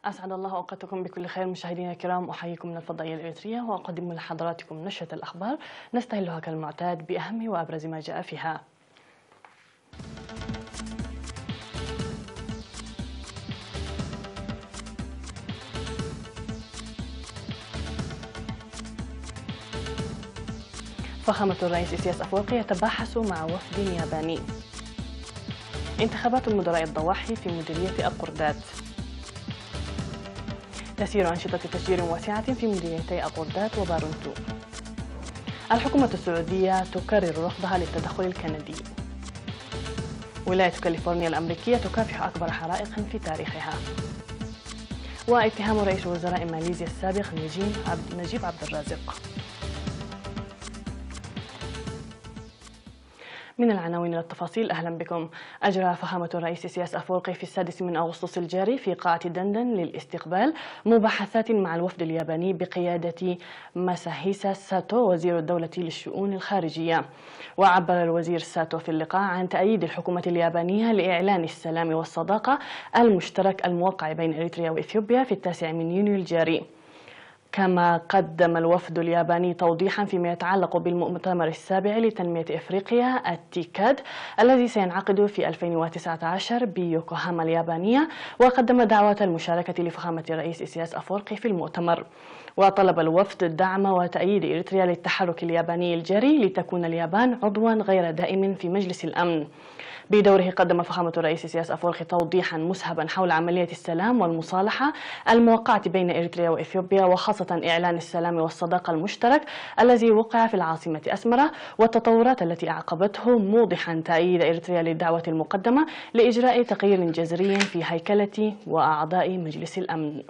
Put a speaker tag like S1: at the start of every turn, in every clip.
S1: أسعد الله أوقاتكم بكل خير مشاهدينا الكرام. أحييكم من الفضائية الإريترية وأقدم لحضراتكم نشرة الأخبار نستهلها كالمعتاد بأهم وأبرز ما جاء فيها. فخامة الرئيس إسياس أفورقي يتباحث مع وفد ياباني. انتخابات المدراء الضواحي في مديرية القردات. تسير أنشطة تشجير واسعة في مديريتي القردات وبارونتو. الحكومة السعودية تكرر رفضها للتدخل الكندي. ولاية كاليفورنيا الأمريكية تكافح أكبر حرائق في تاريخها. واتهام رئيس وزراء ماليزيا السابق نجيب عبد الرازق. من العناوين للتفاصيل أهلا بكم. أجرى فخامة الرئيس إسياس أفورقي في 6 أغسطس الجاري في قاعة دندن للاستقبال مباحثات مع الوفد الياباني بقيادة ماساهيسا ساتو وزير الدولة للشؤون الخارجية. وعبر الوزير ساتو في اللقاء عن تأييد الحكومة اليابانية لإعلان السلام والصداقة المشترك الموقع بين إريتريا وإثيوبيا في 9 يونيو الجاري. كما قدم الوفد الياباني توضيحا فيما يتعلق بالمؤتمر السابع لتنمية إفريقيا التيكاد الذي سينعقد في 2019 بيوكوهاما اليابانية، وقدم دعوة المشاركة لفخامة الرئيس إسياس أفورقي في المؤتمر. وطلب الوفد دعم وتأييد إريتريا للتحرك الياباني الجاري لتكون اليابان عضوا غير دائم في مجلس الأمن. بدوره قدم فخامة الرئيس إسياس أفورقي توضيحا مسهبا حول عملية السلام والمصالحة الموقعة بين إريتريا وإثيوبيا، وخاصة إعلان السلام والصداقة المشترك الذي وقع في العاصمة أسمرة والتطورات التي أعقبته، موضحا تأييد إريتريا للدعوة المقدمة لإجراء تغيير جذري في هيكلة وأعضاء مجلس الأمن.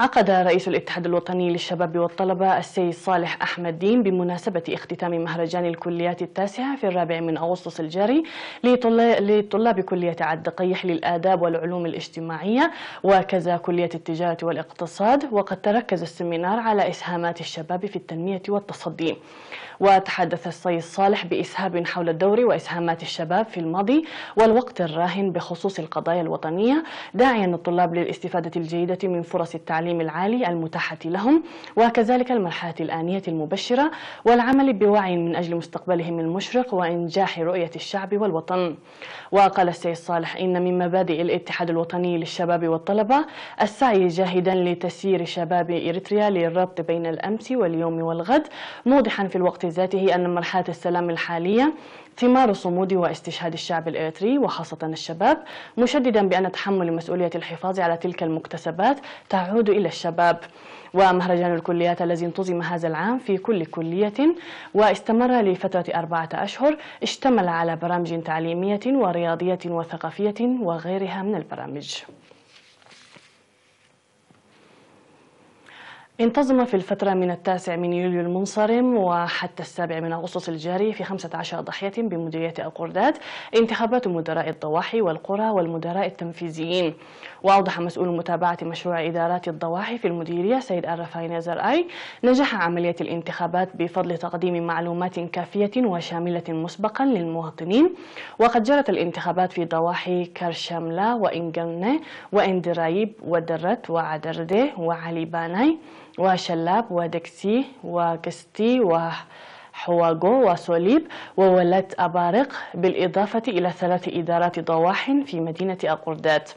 S1: عقد رئيس الاتحاد الوطني للشباب والطلبة السيد صالح أحمد دين بمناسبة اختتام مهرجان الكليات التاسعة في 4 أغسطس الجاري لطلاب كلية عبد القيح للآداب والعلوم الاجتماعية وكذا كلية التجارة والاقتصاد. وقد تركز السمينار على إسهامات الشباب في التنمية والتصدي. وتحدث السيد صالح بإسهاب حول الدور وإسهامات الشباب في الماضي والوقت الراهن بخصوص القضايا الوطنية، داعيا الطلاب للاستفادة الجيدة من فرص التعليم العالي المتاحة لهم، وكذلك المرحلة الآنية المبشرة، والعمل بوعي من أجل مستقبلهم المشرق وإنجاح رؤية الشعب والوطن. وقال السيد صالح إن من مبادئ الاتحاد الوطني للشباب والطلبة السعي جاهدا لتسيير شباب إريتريا للربط بين الأمس واليوم والغد، موضحا في الوقت ذاته أن مرحلة السلام الحالية ثمار صمود واستشهاد الشعب الإريتري وخاصة الشباب، مشددا بأن تحمل مسؤولية الحفاظ على تلك المكتسبات تعود إلى الشباب. ومهرجان الكليات الذي انتظم هذا العام في كل كلية واستمر لفترة 4 أشهر اشتمل على برامج تعليمية ورياضية وثقافية وغيرها من البرامج. انتظم في الفترة من 9 يوليو المنصرم وحتى 7 أغسطس الجاري في 15 ضاحية بمديرية القردات انتخابات مدراء الضواحي والقرى والمدراء التنفيذيين. وأوضح مسؤول متابعة مشروع إدارات الضواحي في المديرية سيد الرفاي نزر آي نجاح عملية الانتخابات بفضل تقديم معلومات كافية وشاملة مسبقا للمواطنين. وقد جرت الانتخابات في ضواحي كرشاملة وإنجرنة وإندرايب ودرت وعدردة وعليباناي وشلاب ودكسي وكستي وحواغو وسوليب وولات أبارق، بالإضافة إلى 3 إدارات ضواح في مدينة القردات.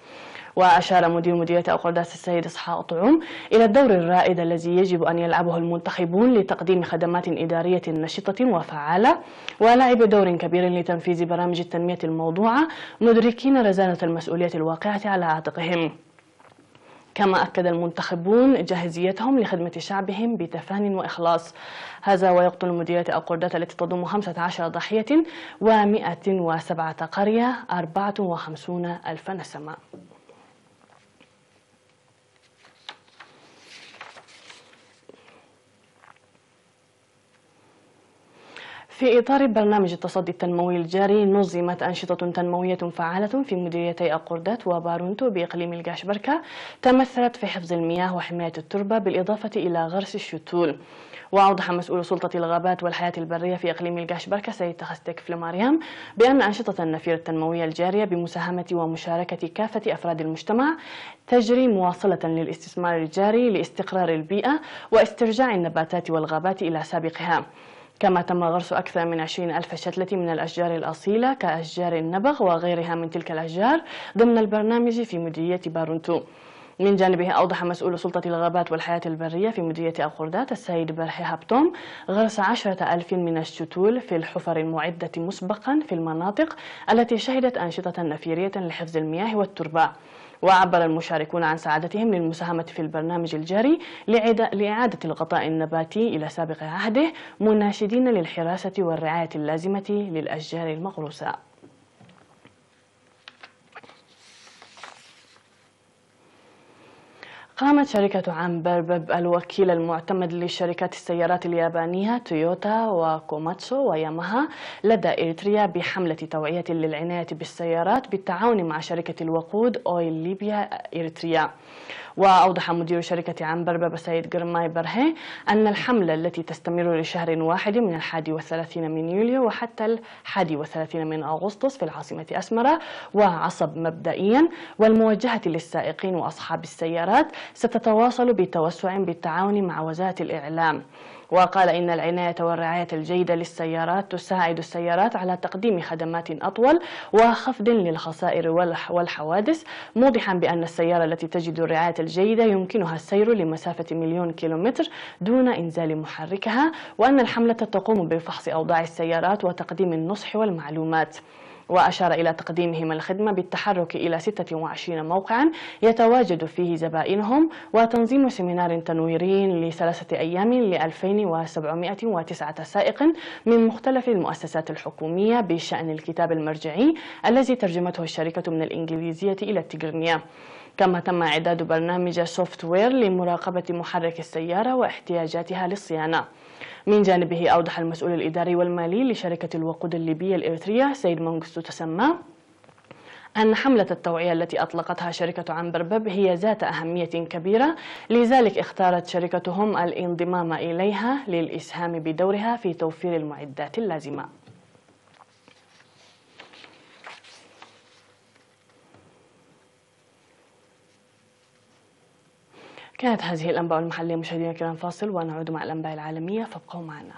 S1: وأشار مدير مديرية القردات السيد إسحاق طعوم إلى الدور الرائد الذي يجب أن يلعبه المنتخبون لتقديم خدمات إدارية نشطة وفعالة، ولعب دور كبير لتنفيذ برامج التنمية الموضوعة، مدركين رزانة المسؤولية الواقعة على عاتقهم. كما أكد المنتخبون جاهزيتهم لخدمة شعبهم بتفان وإخلاص. هذا ويقطن مديرية القردات التي تضم 15 ضاحية و107 قرية 54,000 نسمة. في إطار برنامج التصدي التنموي الجاري نظمت أنشطة تنموية فعالة في مديريتي أقردات وبارونتو بإقليم القاشبركة تمثلت في حفظ المياه وحماية التربة بالإضافة إلى غرس الشتول. وأوضح مسؤول سلطة الغابات والحياة البرية في إقليم القاشبركة سيد تخستك فلماريام بأن أنشطة النفير التنموية الجارية بمساهمة ومشاركة كافة أفراد المجتمع تجري مواصلة للاستثمار الجاري لاستقرار البيئة واسترجاع النباتات والغابات إلى سابقها. كما تم غرس أكثر من 20,000 شتلة من الأشجار الأصيلة كأشجار النبغ وغيرها من تلك الأشجار ضمن البرنامج في مديرية بارونتو. من جانبه أوضح مسؤول سلطة الغابات والحياة البرية في مديرية أقردات السيد برحي هابتوم غرس 10,000 من الشتول في الحفر المعدة مسبقا في المناطق التي شهدت أنشطة نفيرية لحفظ المياه والتربة. وعبر المشاركون عن سعادتهم للمساهمة في البرنامج الجاري لإعادة الغطاء النباتي إلى سابق عهده مناشدين للحراسة والرعاية اللازمة للأشجار المغروسة. قامت شركة عنبربب الوكيل المعتمد لشركات السيارات اليابانية تويوتا وكوماتسو وياماها لدى إريتريا بحملة توعية للعناية بالسيارات بالتعاون مع شركة الوقود أويل ليبيا إريتريا. وأوضح مدير شركة عنبربب السيد قرماي برهي أن الحملة التي تستمر لشهر واحد من 31 من يوليو وحتى 31 من أغسطس في العاصمة أسمرة وعصب مبدئيا والموجهة للسائقين وأصحاب السيارات ستتواصل بتوسع بالتعاون مع وزارة الإعلام. وقال إن العناية والرعاية الجيدة للسيارات تساعد السيارات على تقديم خدمات أطول وخفض للخسائر والحوادث، موضحا بأن السيارة التي تجد الرعاية الجيدة يمكنها السير لمسافة 1,000,000 كيلومتر دون إنزال محركها، وأن الحملة تقوم بفحص أوضاع السيارات وتقديم النصح والمعلومات. وأشار إلى تقديمهم الخدمة بالتحرك إلى 26 موقعا يتواجد فيه زبائنهم وتنظيم سيمينار تنويري ل3 أيام ل2709 سائق من مختلف المؤسسات الحكومية بشأن الكتاب المرجعي الذي ترجمته الشركة من الإنجليزية إلى التجرينية. كما تم إعداد برنامج سوفت وير لمراقبة محرك السيارة واحتياجاتها للصيانة. من جانبه أوضح المسؤول الإداري والمالي لشركة الوقود الليبية الإريترية سيد منغستو تسمى أن حملة التوعية التي أطلقتها شركة عنبربب هي ذات أهمية كبيرة، لذلك اختارت شركتهم الانضمام إليها للإسهام بدورها في توفير المعدات اللازمة. كانت هذه الأنباء المحلية مشاهدينا الكرام، فاصل ونعود مع الأنباء العالمية، فابقوا معنا.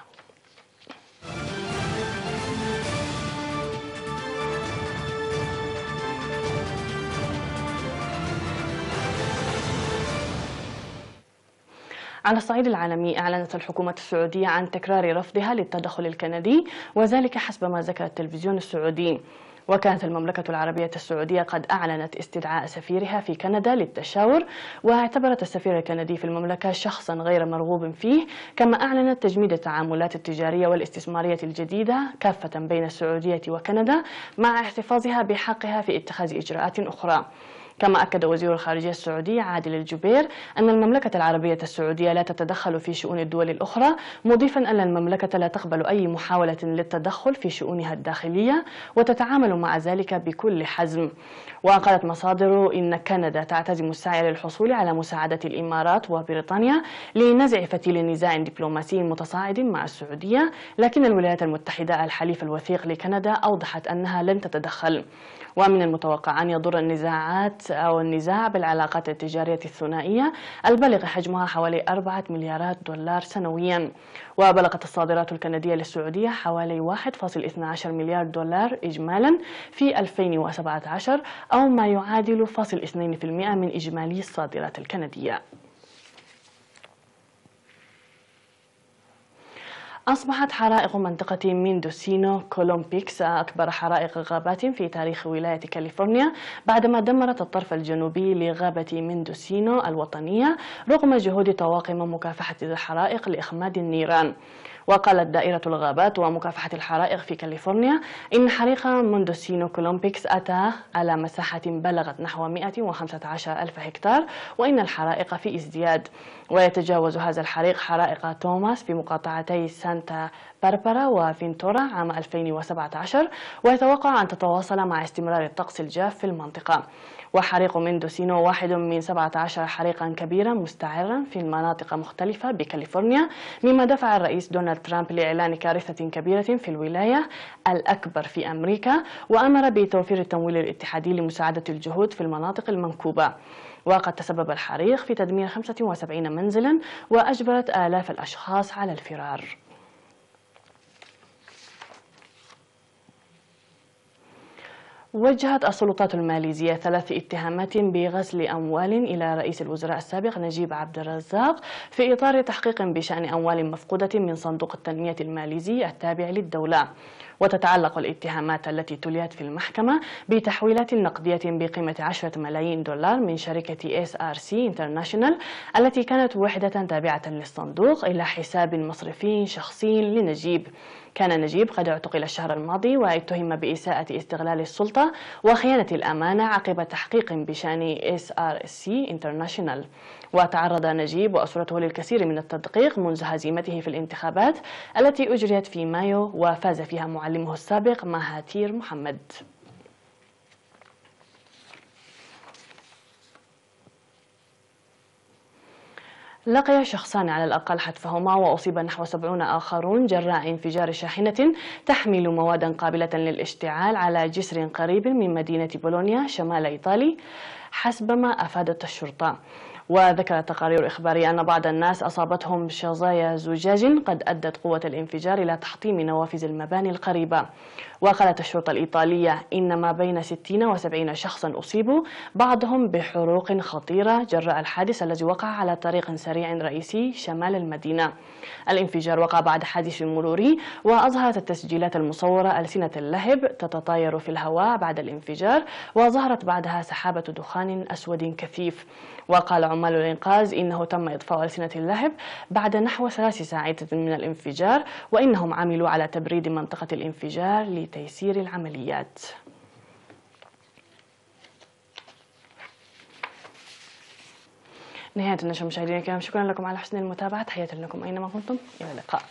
S1: على الصعيد العالمي، أعلنت الحكومة السعودية عن تكرار رفضها للتدخل الكندي، وذلك حسب ما ذكر التلفزيون السعودي. وكانت المملكة العربية السعودية قد أعلنت استدعاء سفيرها في كندا للتشاور، واعتبرت السفير الكندي في المملكة شخصا غير مرغوب فيه، كما أعلنت تجميد التعاملات التجارية والاستثمارية الجديدة كافة بين السعودية وكندا مع احتفاظها بحقها في اتخاذ إجراءات أخرى. كما أكد وزير الخارجية السعودي عادل الجبير أن المملكة العربية السعودية لا تتدخل في شؤون الدول الأخرى، مضيفا أن المملكة لا تقبل أي محاولة للتدخل في شؤونها الداخلية وتتعامل مع ذلك بكل حزم. وقالت مصادر إن كندا تعتزم السعي للحصول على مساعدة الإمارات وبريطانيا لنزع فتيل نزاع دبلوماسي متصاعد مع السعودية، لكن الولايات المتحدة الحليف الوثيق لكندا أوضحت أنها لن تتدخل. ومن المتوقع أن يضر النزاع بالعلاقات التجارية الثنائية البالغ حجمها حوالي 4 مليارات دولار سنويا. وبلغت الصادرات الكندية للسعودية حوالي 1.12 مليار دولار إجمالا في 2017، أو ما يعادل 0.2% من إجمالي الصادرات الكندية. أصبحت حرائق منطقة ميندوسينو كولومبيكس أكبر حرائق غابات في تاريخ ولاية كاليفورنيا، بعدما دمرت الطرف الجنوبي لغابة ميندوسينو الوطنية رغم جهود طواقم مكافحة الحرائق لإخماد النيران. وقالت دائرة الغابات ومكافحة الحرائق في كاليفورنيا إن حريق موندوسينو كولومبيكس أتى على مساحة بلغت نحو 115 ألف هكتار، وإن الحرائق في ازدياد. ويتجاوز هذا الحريق حرائق توماس في مقاطعتي سانتا باربرا وفينتورا عام 2017، ويتوقع أن تتواصل مع استمرار الطقس الجاف في المنطقة. وحريق مندوسينو واحد من 17 حريقا كبيرا مستعرا في مناطق مختلفة بكاليفورنيا، مما دفع الرئيس دونالد ترامب لإعلان كارثة كبيرة في الولاية الأكبر في أمريكا، وأمر بتوفير التمويل الاتحادي لمساعدة الجهود في المناطق المنكوبة. وقد تسبب الحريق في تدمير 75 منزلا وأجبرت آلاف الأشخاص على الفرار. وجهت السلطات الماليزية 3 اتهامات بغسل أموال إلى رئيس الوزراء السابق نجيب عبد الرزاق في إطار تحقيق بشأن أموال مفقودة من صندوق التنمية الماليزي التابع للدولة. وتتعلق الاتهامات التي تليت في المحكمة بتحويلات نقدية بقيمة 10 ملايين دولار من شركة SRC International التي كانت وحدة تابعة للصندوق إلى حساب مصرفي شخصي لنجيب. كان نجيب قد اعتقل الشهر الماضي واتهم بإساءة استغلال السلطة وخيانة الأمانة عقب تحقيق بشأن SRC International. وتعرض نجيب وأسرته للكثير من التدقيق منذ هزيمته في الانتخابات التي أجريت في مايو وفاز فيها معلمه السابق مهاتير محمد. لقي شخصان على الأقل حتفهما وأصيب نحو 70 آخرون جراء انفجار شاحنة تحمل مواد قابلة للاشتعال على جسر قريب من مدينة بولونيا شمال إيطالي حسب ما أفادت الشرطة. وذكرت تقارير إخبارية أن بعض الناس أصابتهم شظايا زجاج قد أدت قوة الانفجار إلى تحطيم نوافذ المباني القريبة. وقالت الشرطة الإيطالية إن ما بين 60 و70 شخصا أصيبوا، بعضهم بحروق خطيرة جراء الحادث الذي وقع على طريق سريع رئيسي شمال المدينة. الانفجار وقع بعد حادث مروري، وأظهرت التسجيلات المصورة ألسنة اللهب تتطاير في الهواء بعد الانفجار، وظهرت بعدها سحابة دخان أسود كثيف. وقال عمال الإنقاذ إنه تم إطفاء ألسنة اللهب بعد نحو 3 ساعات من الانفجار، وإنهم عملوا على تبريد منطقة الانفجار لتيسير العمليات. نهاية النشرة مشاهدينا الكرام، شكرا لكم على حسن المتابعة، تحياتي لكم أينما كنتم، إلى اللقاء.